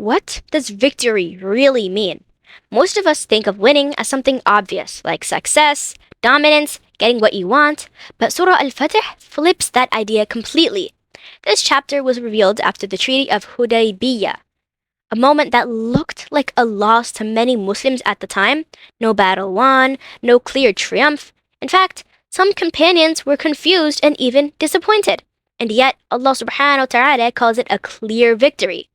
What does victory really mean? Most of us think of winning as something obvious, like success, dominance, getting what you want, but Surah Al-Fath flips that idea completely. This chapter was revealed after the Treaty of Hudaybiyyah, a moment that looked like a loss to many Muslims at the time. No battle won, no clear triumph. In fact, some companions were confused and even disappointed. And yet, Allah subhanahu wa ta'ala calls it a clear victory.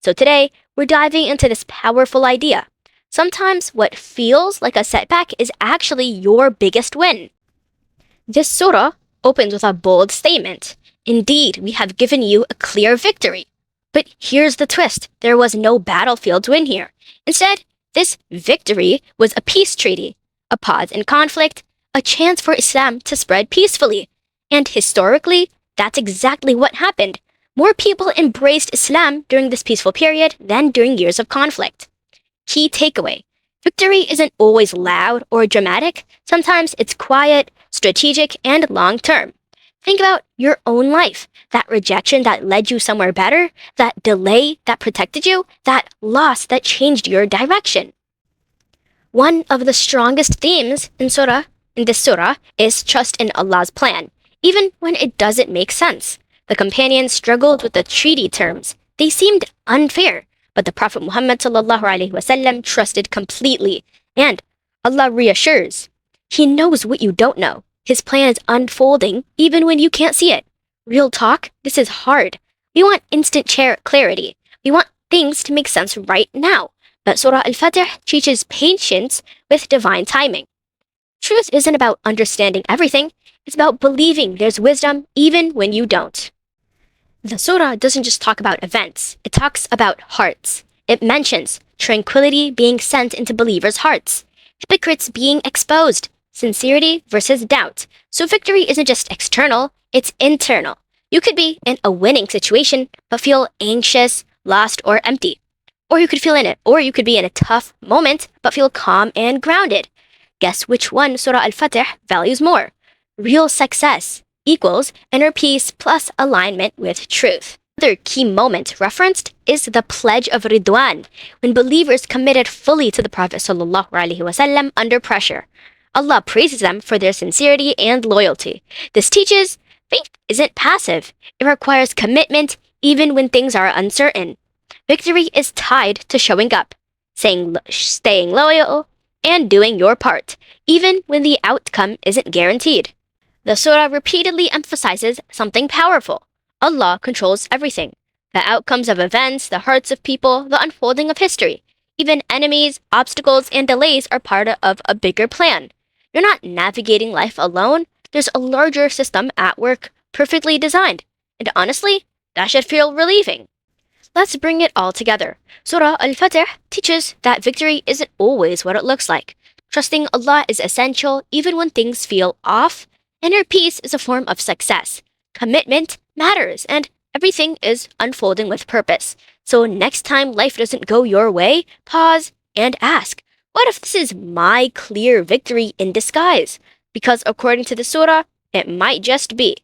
So today, we're diving into this powerful idea. Sometimes what feels like a setback is actually your biggest win. This surah opens with a bold statement. Indeed, we have given you a clear victory. But here's the twist. There was no battlefield win here. Instead, this victory was a peace treaty, a pause in conflict, a chance for Islam to spread peacefully. And historically, that's exactly what happened. More people embraced Islam during this peaceful period than during years of conflict. Key takeaway. Victory isn't always loud or dramatic. Sometimes it's quiet, strategic, and long-term. Think about your own life. That rejection that led you somewhere better, that delay that protected you, that loss that changed your direction. One of the strongest themes in this surah is trust in Allah's plan, even when it doesn't make sense. The companions struggled with the treaty terms. They seemed unfair, but the Prophet Muhammad ﷺ trusted completely, and Allah reassures. He knows what you don't know. His plan is unfolding even when you can't see it. Real talk, this is hard. We want instant clarity. We want things to make sense right now. But Surah Al-Fath teaches patience with divine timing. Truth isn't about understanding everything. It's about believing there's wisdom even when you don't. The surah doesn't just talk about events. It talks about hearts. It mentions tranquility being sent into believers' hearts, hypocrites being exposed, sincerity versus doubt. So victory isn't just external, it's internal. You could be in a winning situation, but feel anxious, lost, or empty. Or you could be in a tough moment, but feel calm and grounded. Guess which one Surah Al-Fath values more? Real success equals inner peace plus alignment with truth. Another key moment referenced is the Pledge of Ridwan, when believers committed fully to the Prophet ﷺ under pressure. Allah praises them for their sincerity and loyalty. This teaches faith isn't passive. It requires commitment even when things are uncertain. Victory is tied to showing up, staying loyal, and doing your part, even when the outcome isn't guaranteed. The surah repeatedly emphasizes something powerful. Allah controls everything. The outcomes of events, the hearts of people, the unfolding of history. Even enemies, obstacles, and delays are part of a bigger plan. You're not navigating life alone. There's a larger system at work, perfectly designed. And honestly, that should feel relieving. Let's bring it all together. Surah Al-Fath teaches that victory isn't always what it looks like. Trusting Allah is essential even when things feel off. Inner peace is a form of success. Commitment matters, and everything is unfolding with purpose. So next time life doesn't go your way, pause and ask, what if this is my clear victory in disguise? Because according to the surah, it might just be.